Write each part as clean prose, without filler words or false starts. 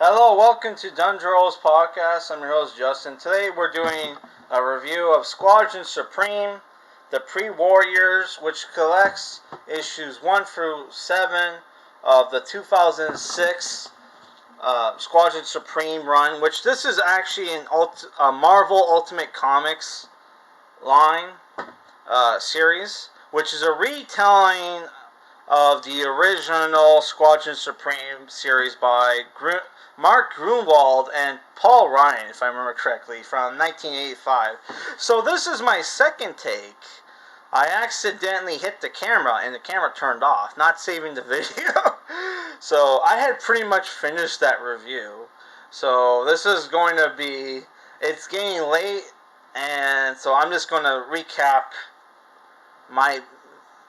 Hello, welcome to Dundrol's podcast. I'm your host Justin. Today we're doing a review of Squadron Supreme, the Pre-Warriors, which collects issues 1 through 7 of the 2006 Squadron Supreme run, which this is actually a Marvel Ultimate Comics line series, which is a retelling of the original Squadron Supreme series by Mark Grunwald and Paul Ryan, if I remember correctly, from 1985. So this is my second take. I accidentally hit the camera and the camera turned off, not saving the video. So I had pretty much finished that review. So this is going to be, it's getting late, and so I'm just going to recap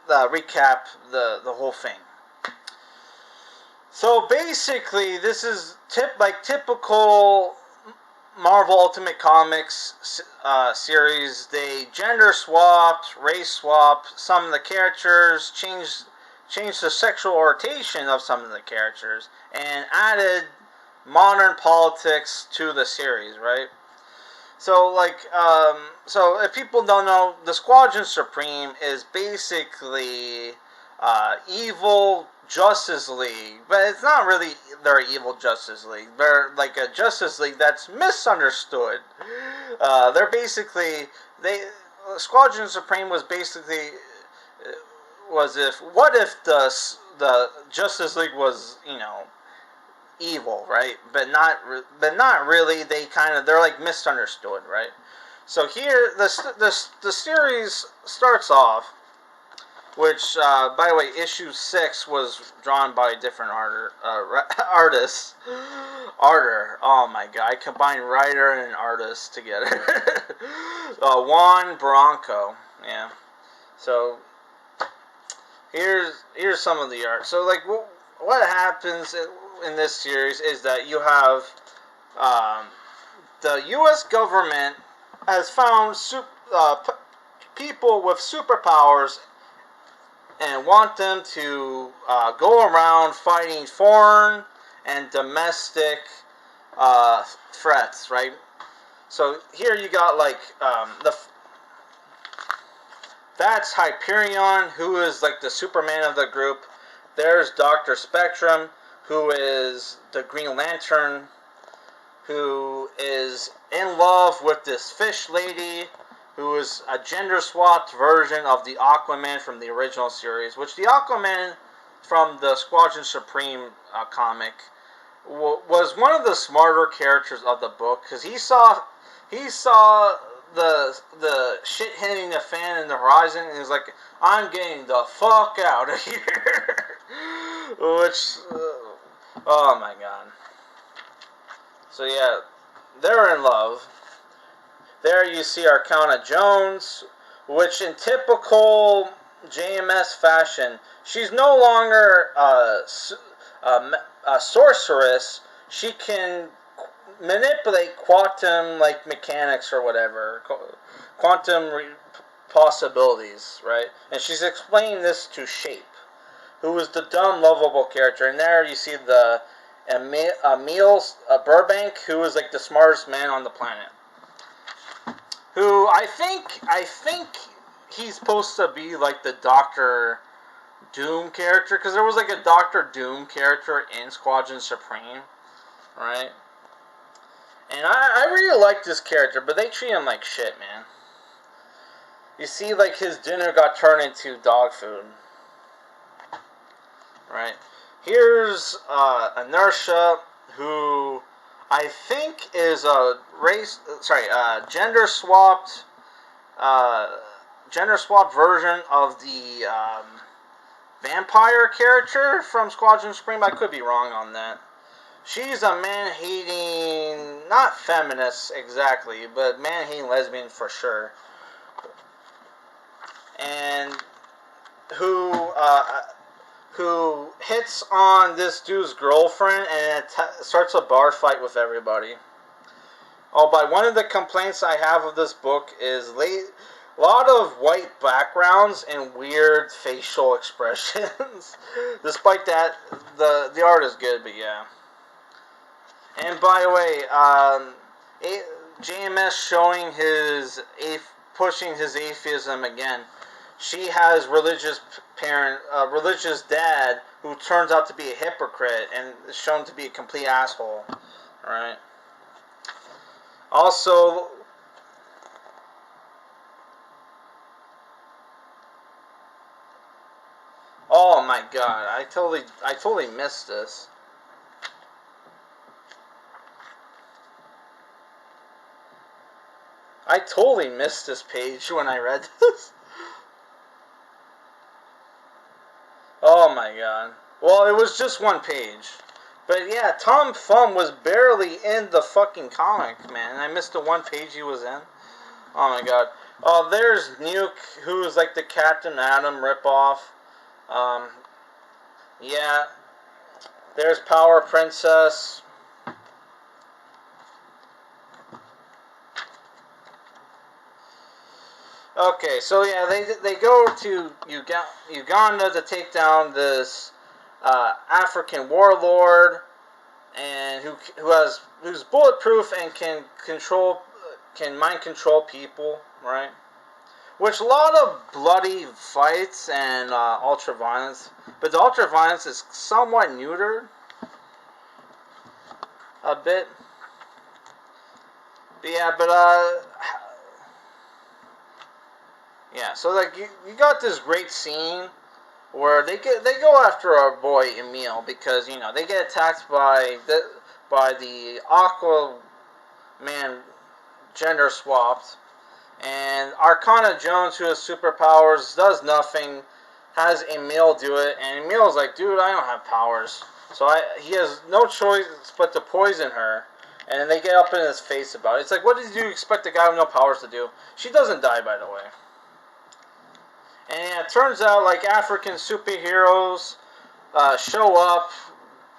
the whole thing. So basically, this is typical Marvel Ultimate Comics series. They gender swapped, race swapped some of the characters, changed the sexual orientation of some of the characters, and added modern politics to the series, right? So, so if people don't know, the Squadron Supreme is basically evil Justice League, but it's not really their evil Justice League. They're like a Justice League that's misunderstood. They're basically Squadron Supreme was basically what if the Justice League was, evil, right? But not really. They're like misunderstood, right? So here the series starts off, which by the way, issue 6 was drawn by a different artist. Oh my god, I combined writer and artist together. Juan Barranco, yeah. So here's some of the art. So like what happens in this series is that you have the U.S. government has found people with superpowers and want them to go around fighting foreign and domestic threats, right? So here you got that's Hyperion, who is like the Superman of the group. There's Dr. Spectrum, who is the Green Lantern, who is in love with this fish lady, who is a gender-swapped version of the Aquaman from the original series, which the Aquaman from the Squadron Supreme comic was one of the smarter characters of the book, because he saw the shit hitting the fan in the horizon, and he's like, I'm getting the fuck out of here. Which, oh my god. So yeah, they're in love. There you see Arcana Jones, which in typical JMS fashion, she's no longer a sorceress. She can manipulate quantum mechanics or whatever, quantum possibilities, right? And she's explaining this to Shape, who is the dumb, lovable character. And there you see the Emil Burbank, who is like the smartest man on the planet. Who I think he's supposed to be like the Doctor Doom character, because there was like a Doctor Doom character in Squadron Supreme, right? And I really like this character, but they treat him like shit, man. You see, like, his dinner got turned into dog food. Right? Here's Inertia, who I think is a gender-swapped version of the vampire character from Squadron Supreme. I could be wrong on that. She's a man-hating, not feminist exactly, but man-hating lesbian for sure. And who hits on this dude's girlfriend and starts a bar fight with everybody. Oh, but one of the complaints I have of this book is a lot of white backgrounds and weird facial expressions. Despite that, the art is good, but yeah. And by the way, JMS showing his pushing his atheism again. She has religious dad who turns out to be a hypocrite and is shown to be a complete asshole. Right. Also, oh my god, I totally missed this. I totally missed this page when I read this. Oh my god. Well, it was just one page. But yeah, Tom Thumb was barely in the fucking comic, man. I missed the one page he was in. Oh my god. Oh, there's Nuke, who's like the Captain Atom ripoff. Yeah. There's Power Princess. Okay, so yeah, they go to Uganda to take down this African warlord, and who's bulletproof and can mind control people, right? Which a lot of bloody fights and ultra violence, but the ultra violence is somewhat neutered a bit. But yeah, yeah. So like you got this great scene where they go after our boy Emil because they get attacked by the Aqua Man gender swapped. And Arcana Jones, who has superpowers, does nothing, has Emil do it, and Emil's like, dude, I don't have powers. So he has no choice but to poison her, and then they get up in his face about it. It's like, what did you expect a guy with no powers to do? She doesn't die, by the way. And yeah, it turns out, like, African superheroes show up,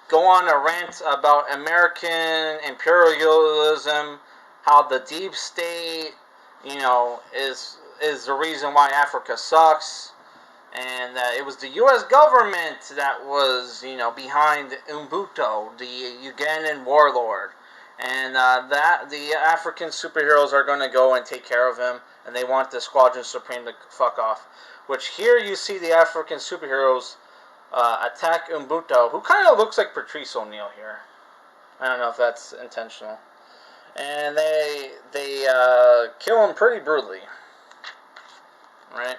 go on a rant about American imperialism, how the deep state, is the reason why Africa sucks, and it was the U.S. government that was, behind Umbuto, the Ugandan warlord, and that the African superheroes are going to go and take care of him, and they want the Squadron Supreme to fuck off. Which here you see the African superheroes attack Umbuto, who kind of looks like Patrice O'Neal here. I don't know if that's intentional. And they kill him pretty brutally, right?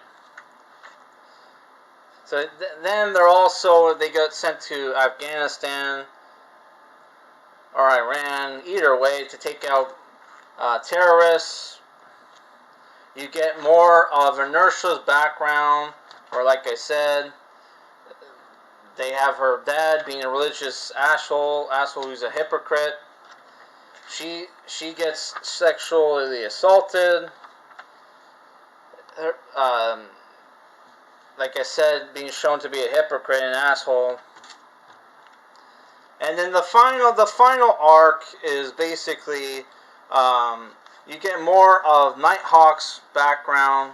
So then they got sent to Afghanistan or Iran, either way, to take out terrorists. You get more of Inertia's background, or like I said, they have her dad being a religious asshole who's a hypocrite. She gets sexually assaulted. Like I said, being shown to be a hypocrite and an asshole. And then the final arc is basically you get more of Nighthawk's background,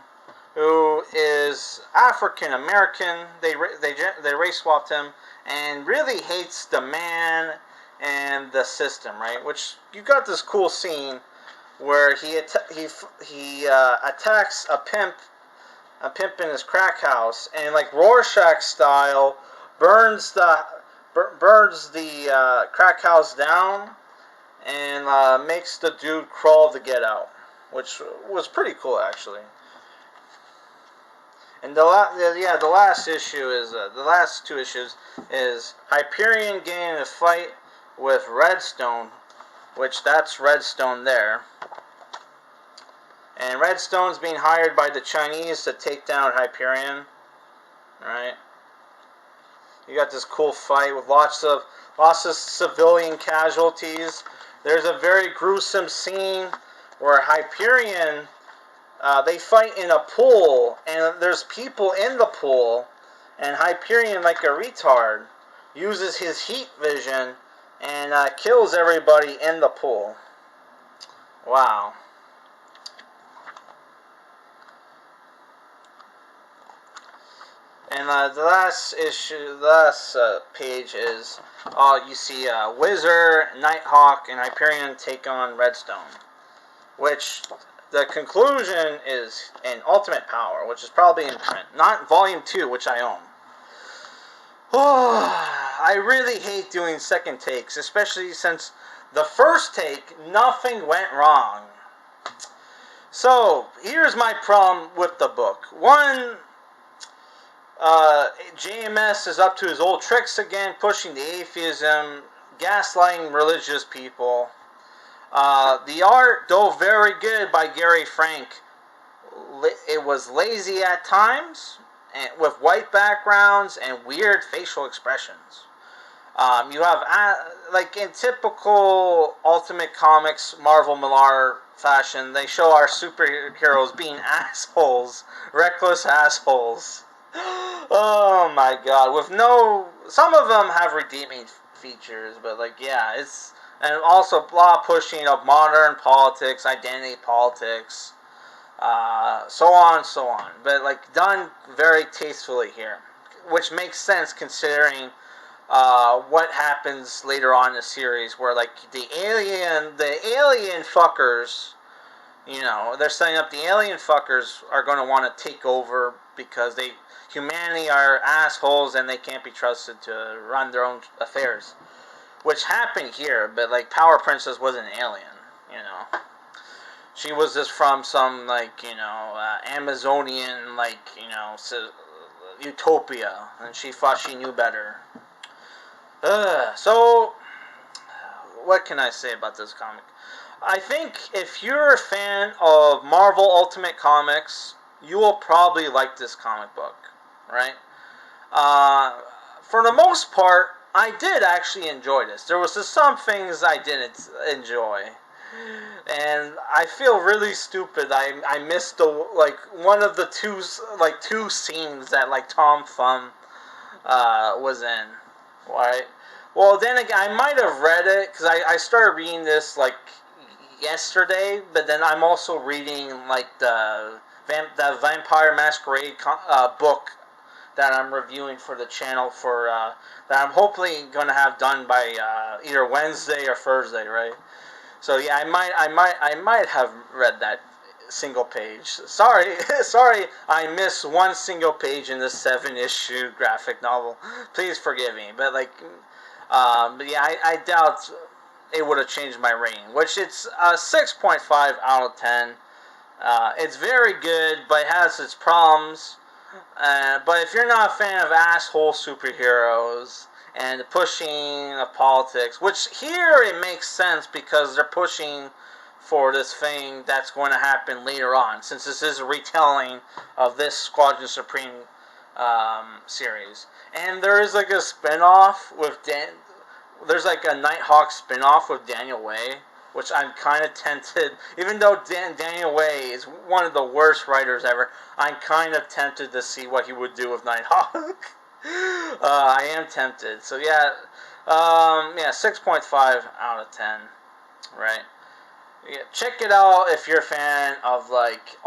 who is African American. They race swapped him and really hates the man and the system, right? Which you got this cool scene where he attacks a pimp in his crack house, and like Rorschach style burns the crack house down and makes the dude crawl to get out, which was pretty cool actually. And the last two issues is Hyperion getting in a fight with Redstone, which that's Redstone there. And Redstone's being hired by the Chinese to take down Hyperion. Right? You got this cool fight with lots of civilian casualties. There's a very gruesome scene where Hyperion, they fight in a pool, and there's people in the pool, and Hyperion, like a retard, uses his heat vision and kills everybody in the pool. Wow. And the last issue, the last page is, you see Wizard, Nighthawk, and Hyperion take on Redstone. Which, the conclusion is in Ultimate Power, which is probably in print. Not Volume 2, which I own. I really hate doing second takes, especially since the first take, nothing went wrong. So, here's my problem with the book. One, JMS is up to his old tricks again, pushing the atheism, gaslighting religious people. The art, though very good by Gary Frank, it was lazy at times, and with white backgrounds and weird facial expressions. You have, like in typical Ultimate Comics Marvel Millar fashion, they show our superheroes being assholes, reckless assholes. Oh my god, with some of them have redeeming features, but like, yeah, it's, and also blah pushing of modern politics, identity politics, so on, so on. But like, done very tastefully here, which makes sense considering what happens later on in the series, where like the alien fuckers, you know, they're setting up the alien fuckers are going to want to take over because humanity are assholes and they can't be trusted to run their own affairs. Which happened here, but like Power Princess wasn't an alien, you know. She was just from some, like, you know, Amazonian, like, you know, utopia, and she thought she knew better. So, what can I say about this comic? I think if you're a fan of Marvel Ultimate Comics, you will probably like this comic book, right? For the most part, I did actually enjoy this. There was just some things I didn't enjoy. And I feel really stupid. I missed one of the two scenes that like Tom Thumb was in. Right? Well, then again, I might have read it because I started reading this like yesterday, but then I'm also reading like the Vampire Masquerade book that I'm reviewing for the channel that I'm hopefully going to have done by either Wednesday or Thursday, right? So yeah, I might have read that single page. Sorry, I missed one single page in this 7-issue graphic novel. Please forgive me, but like, but yeah, I doubt it would have changed my rating, which it's a 6.5 out of 10. It's very good, but it has its problems. But if you're not a fan of asshole superheroes and the pushing of politics, which here it makes sense because they're pushing for this thing that's going to happen later on, since this is a retelling of this Squadron Supreme series. And there is like a spin-off with there's like a Nighthawk spin-off with Daniel Way, which I'm kind of tempted, even though Daniel Way is one of the worst writers ever, I'm kind of tempted to see what he would do with Nighthawk. I am tempted. So yeah, 6.5 out of 10, right? Yeah, check it out if you're a fan of like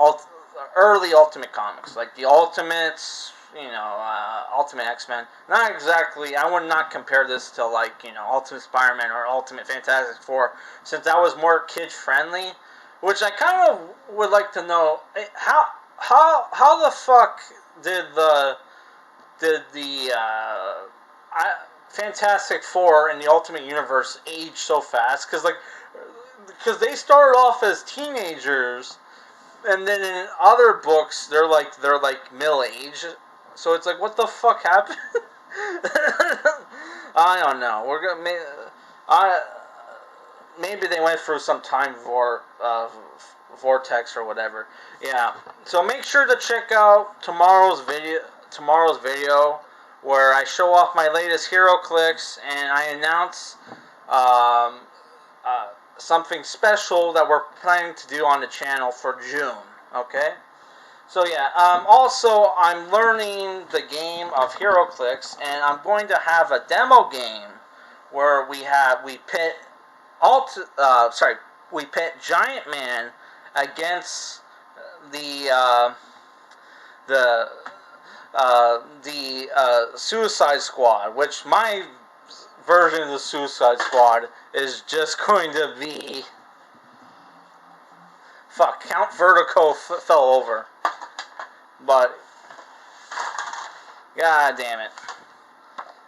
early Ultimate Comics, like the Ultimates, you know, Ultimate X-Men. Not exactly, I would not compare this to like, you know, Ultimate Spider-Man or Ultimate Fantastic Four, since that was more kid-friendly, which I kind of would like to know, how the fuck did the Fantastic Four in the Ultimate Universe age so fast? Because they started off as teenagers, and then in other books they're like middle age. So it's like, what the fuck happened? I don't know. Maybe they went through some time vortex or whatever. Yeah. So make sure to check out tomorrow's video where I show off my latest hero clicks and I announce something special that we're planning to do on the channel for June. Okay. So yeah, also I'm learning the game of HeroClix, and I'm going to have a demo game where we pit Giant Man against the the Suicide Squad, which my version of the Suicide Squad is just going to be... Fuck, Count Vertigo fell over. But, god damn it.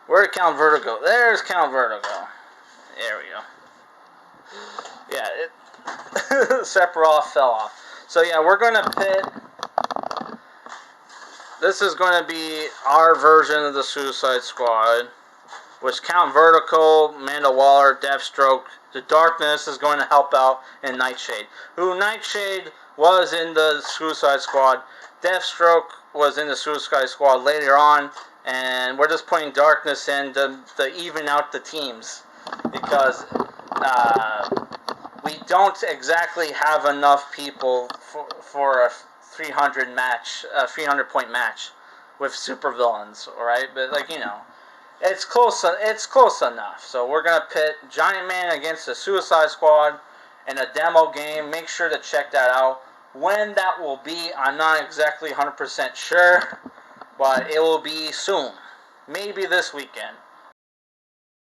Where'd Count Vertigo? There's Count Vertigo. There we go. Yeah, Sephiroth fell off. So yeah, we're going to pit... This is going to be our version of the Suicide Squad, which Count Vertigo, Amanda Waller, Deathstroke, the Darkness is going to help out, and Nightshade. Who Nightshade was in the Suicide Squad. Deathstroke was in the Suicide Squad later on, and we're just putting Darkness in to even out the teams, because we don't exactly have enough people for a 300 point match with supervillains, alright? But, like, you know, it's close enough. So we're going to pit Giant Man against the Suicide Squad in a demo game. Make sure to check that out. When that will be, I'm not exactly 100% sure, but it will be soon. Maybe this weekend.